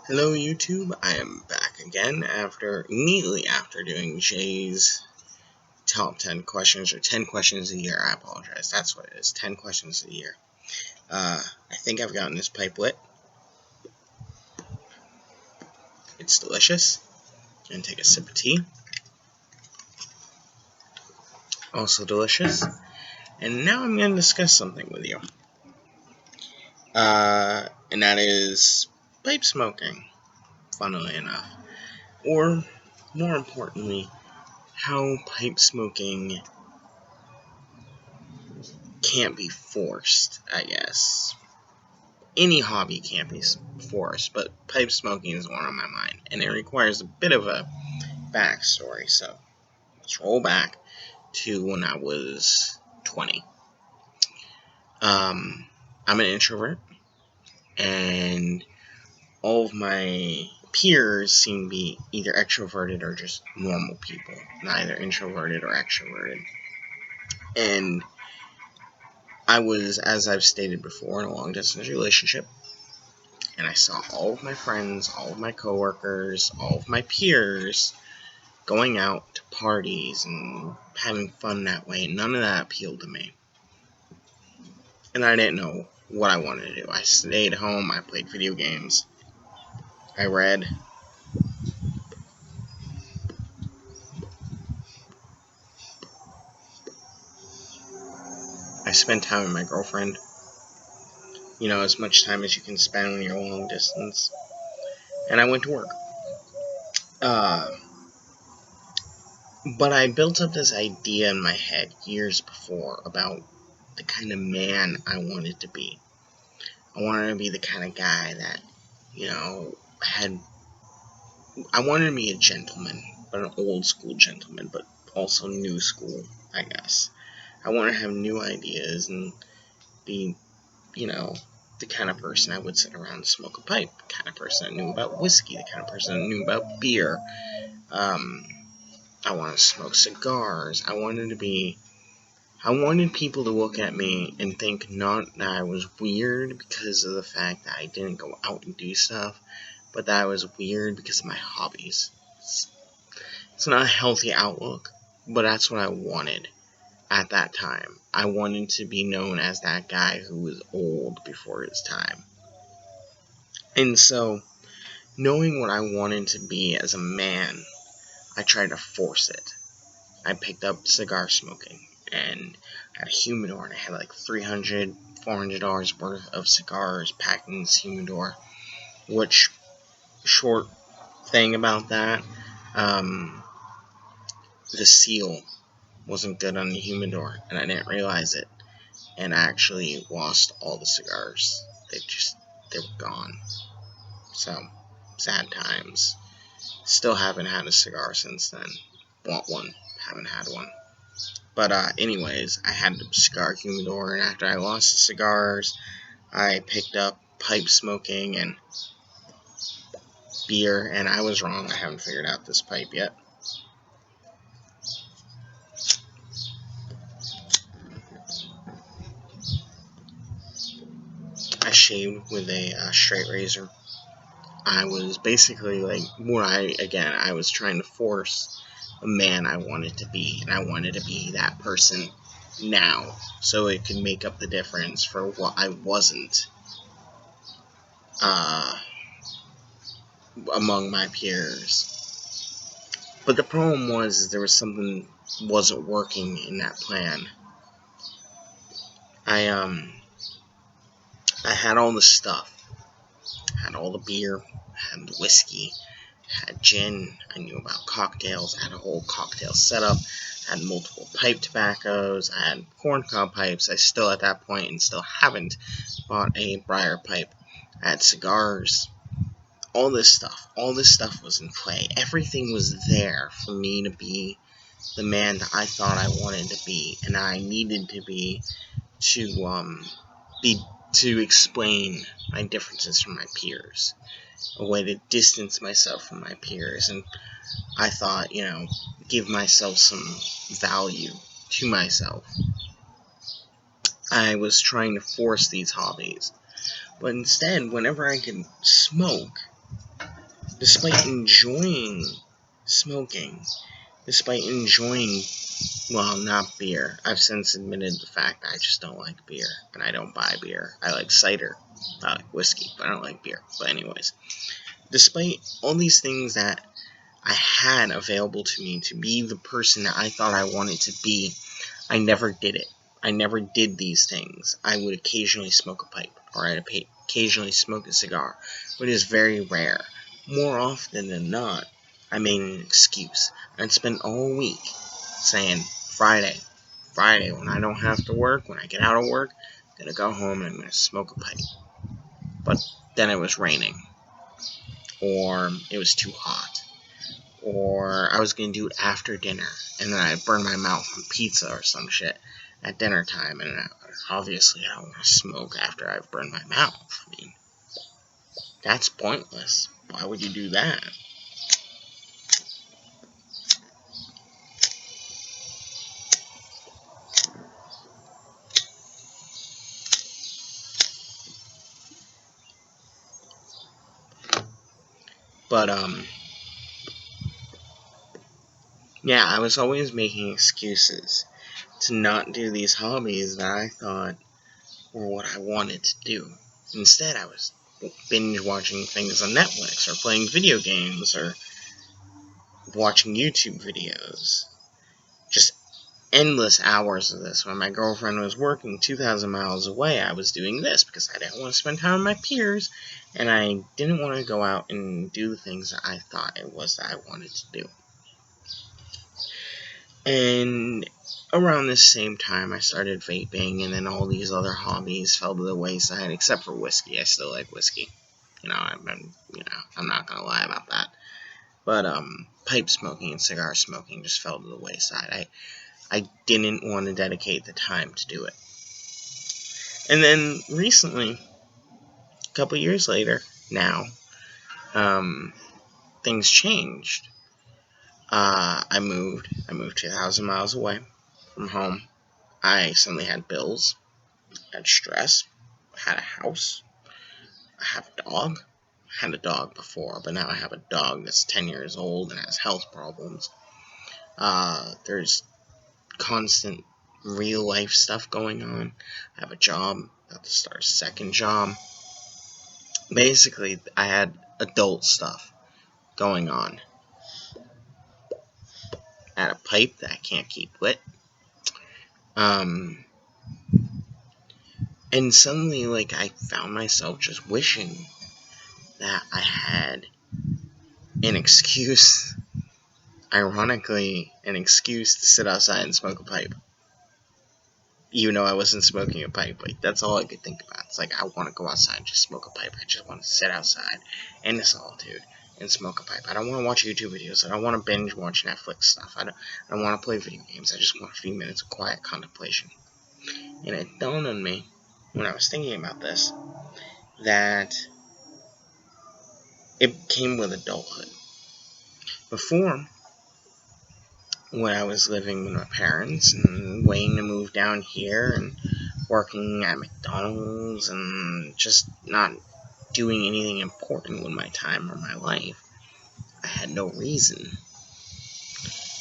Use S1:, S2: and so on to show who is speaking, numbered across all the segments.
S1: Hello YouTube, I am back again immediately after doing Jay's top 10 questions, or 10 questions a year. I apologize, that's what it is, 10 questions a year. I think I've gotten this pipe lit. It's delicious. I'm gonna take a sip of tea. Also delicious. And now I'm gonna discuss something with you. And that is pipe smoking, funnily enough. Or, more importantly, how pipe smoking can't be forced, I guess. Any hobby can't be forced, but pipe smoking is one on my mind, and it requires a bit of a backstory. So let's roll back to when I was 20. I'm an introvert, and all of my peers seem to be either extroverted or just normal people, neither introverted or extroverted. And I was, as I've stated before, in a long-distance relationship, and I saw all of my friends, all of my coworkers, all of my peers going out to parties and having fun that way. None of that appealed to me. And I didn't know what I wanted to do. I stayed home, I played video games, I read. I spent time with my girlfriend. You know, as much time as you can spend when you're long distance. And I went to work. But I built up this idea in my head years before about the kind of man I wanted to be. I wanted to be the kind of guy that, I wanted to be a gentleman, but an old school gentleman, but also new school, I guess. I wanted to have new ideas and be, the kind of person I would sit around and smoke a pipe, the kind of person that knew about whiskey, the kind of person that knew about beer. I wanted to smoke cigars. I wanted people to look at me and think not that I was weird because of the fact that I didn't go out and do stuff, but that I was weird because of my hobbies. It's not a healthy outlook, but that's what I wanted at that time. I wanted to be known as that guy who was old before his time. And so, knowing what I wanted to be as a man, I tried to force it. I picked up cigar smoking, and I had a humidor, and I had like $300, $400 worth of cigars packed in this humidor. Which, short thing about that, the seal wasn't good on the humidor, and I didn't realize it, and I actually lost all the cigars. They were gone. So, sad times. Still haven't had a cigar since then. Want one, haven't had one. But anyways, I had the cigar humidor, and after I lost the cigars, I picked up pipe smoking and beer, and I was wrong. I haven't figured out this pipe yet. I shaved with a straight razor. I was basically I was trying to force a man I wanted to be, and I wanted to be that person now, so it could make up the difference for what I wasn't among my peers. But the problem was there was something wasn't working in that plan. I had all the stuff. I had all the beer, I had the whiskey, I had gin, I knew about cocktails, I had a whole cocktail setup, I had multiple pipe tobaccos, I had corncob pipes. I still at that point and still haven't bought a briar pipe. I had cigars. All this stuff was in play. Everything was there for me to be the man that I thought I wanted to be, and I needed to be to explain my differences from my peers, a way to distance myself from my peers, and I thought, give myself some value to myself. I was trying to force these hobbies, but instead, whenever I could smoke, despite enjoying smoking, despite enjoying, well, not beer. I've since admitted the fact that I just don't like beer, and I don't buy beer. I like cider. I like whiskey, but I don't like beer. But anyways, despite all these things that I had available to me to be the person that I thought I wanted to be, I never did it. I never did these things. I would occasionally smoke a pipe, or I'd occasionally smoke a cigar, but it is very rare. More often than not, I made an excuse. I'd spend all week saying, Friday, when I don't have to work, when I get out of work, I'm going to go home and I'm going to smoke a pipe. But then it was raining, or it was too hot, or I was going to do it after dinner, and then I'd burn my mouth on pizza or some shit at dinner time, and obviously I don't want to smoke after I've burned my mouth. I mean, that's pointless. Why would you do that? But, yeah, I was always making excuses to not do these hobbies that I thought were what I wanted to do. Instead, I was binge watching things on Netflix, or playing video games, or watching YouTube videos. Just endless hours of this. When my girlfriend was working 2,000 miles away, I was doing this because I didn't want to spend time with my peers, and I didn't want to go out and do the things that I thought it was that I wanted to do. And around this same time, I started vaping, and then all these other hobbies fell to the wayside, except for whiskey. I still like whiskey. I'm not gonna lie about that. But pipe smoking and cigar smoking just fell to the wayside. I didn't want to dedicate the time to do it. And then recently, a couple years later, now, things changed. I moved 2,000 miles away from home. I suddenly had bills, had stress, had a house, I have a dog. I had a dog before, but now I have a dog that's 10 years old and has health problems. There's constant real life stuff going on. I have a job, about to start a second job. Basically, I had adult stuff going on. I had a pipe that I can't keep lit. And suddenly, I found myself just wishing that I had an excuse, ironically, an excuse to sit outside and smoke a pipe. Even though I wasn't smoking a pipe, that's all I could think about. It's I want to go outside and just smoke a pipe. I just want to sit outside in the solitude and smoke a pipe. I don't want to watch YouTube videos. I don't want to binge watch Netflix stuff. I don't want to play video games. I just want a few minutes of quiet contemplation. And it dawned on me, when I was thinking about this, that it came with adulthood. Before, when I was living with my parents and waiting to move down here and working at McDonald's and just not doing anything important with my time or my life, I had no reason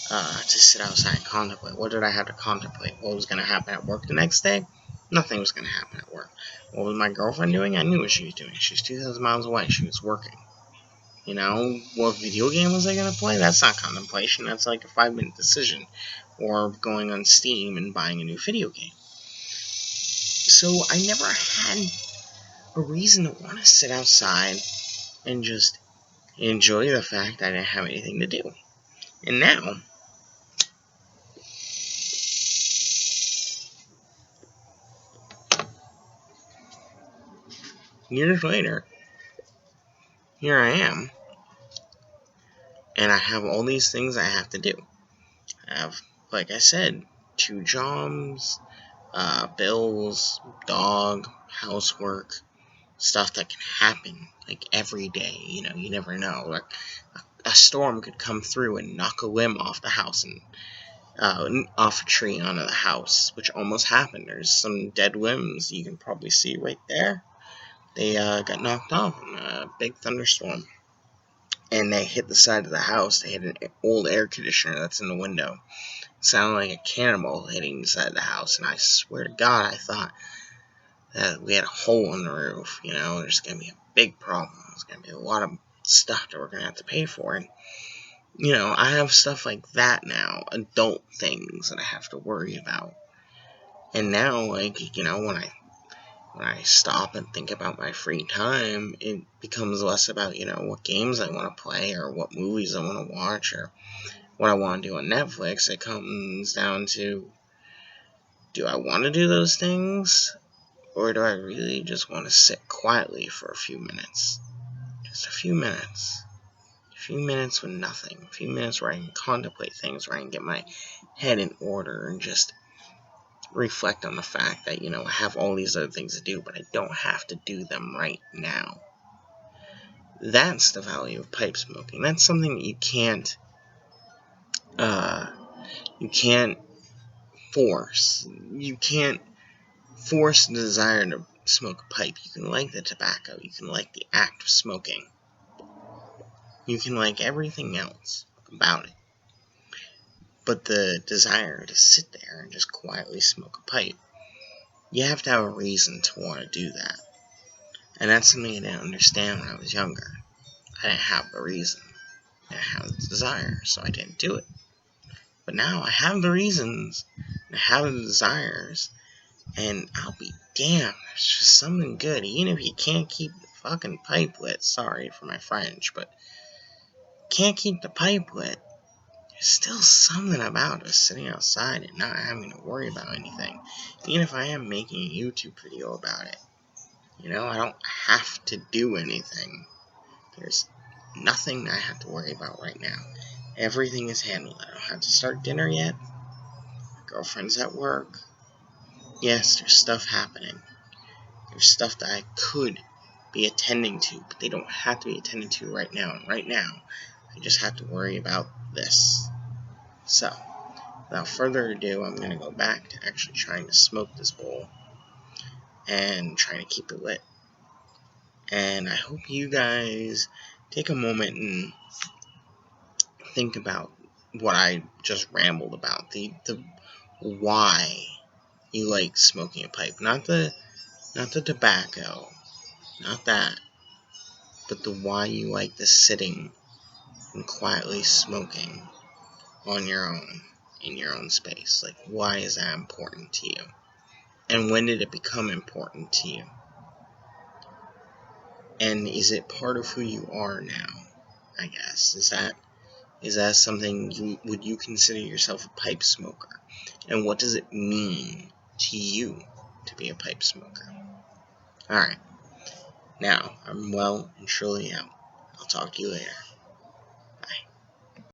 S1: to sit outside and contemplate. What did I have to contemplate? What was going to happen at work the next day? Nothing was going to happen at work. What was my girlfriend doing? I knew what she was doing. She was 2,000 miles away. She was working. What video game was I going to play? That's not contemplation. That's like a 5-minute decision. Or going on Steam and buying a new video game. So I never had a reason to want to sit outside and just enjoy the fact that I didn't have anything to do. And now, years later, here I am, and I have all these things I have to do. I have, like I said, 2 jobs, bills, dog, housework, stuff that can happen, every day. You never know. A storm could come through and knock a limb off the house and off a tree onto the house, which almost happened. There's some dead limbs you can probably see right there. They got knocked off in a big thunderstorm and they hit the side of the house. They hit an old air conditioner that's in the window. It sounded like a cannonball hitting the side of the house, and I swear to God, I thought that we had a hole in the roof. There's going to be a big problem. There's going to be a lot of stuff that we're going to have to pay for. And, I have stuff like that now, adult things that I have to worry about. And now, when I stop and think about my free time, it becomes less about, what games I want to play or what movies I want to watch or what I want to do on Netflix. It comes down to, do I want to do those things? Or do I really just want to sit quietly for a few minutes? Just a few minutes. A few minutes with nothing. A few minutes where I can contemplate things, where I can get my head in order and just reflect on the fact that, I have all these other things to do, but I don't have to do them right now. That's the value of pipe smoking. That's something that you can't force. You can't force the desire to smoke a pipe. You can like the tobacco. You can like the act of smoking. You can like everything else about it. But the desire to sit there and just quietly smoke a pipe, you have to have a reason to want to do that. And that's something I didn't understand when I was younger. I didn't have the reason. I didn't have the desire, so I didn't do it. But now I have the reasons, I have the desires, and I'll be damned, there's just something good. Even if you can't keep the fucking pipe lit, sorry for my French, but can't keep the pipe lit, there's still something about us sitting outside and not having to worry about anything. Even if I am making a YouTube video about it. I don't have to do anything. There's nothing I have to worry about right now. Everything is handled. I don't have to start dinner yet. My girlfriend's at work. Yes, there's stuff happening. There's stuff that I could be attending to, but they don't have to be attended to right now. And right now, I just have to worry about this. So, without further ado, I'm going to go back to actually trying to smoke this bowl and trying to keep it lit. And I hope you guys take a moment and think about what I just rambled about. The why you like smoking a pipe. Not the tobacco. Not that. But the why you like the sitting and quietly smoking on your own, in your own space. Like, why is that important to you? And when did it become important to you? And is it part of who you are now? I guess. Is that something would you consider yourself a pipe smoker? And what does it mean to you to be a pipe smoker? Alright. Now, I'm well and truly out. I'll talk to you later.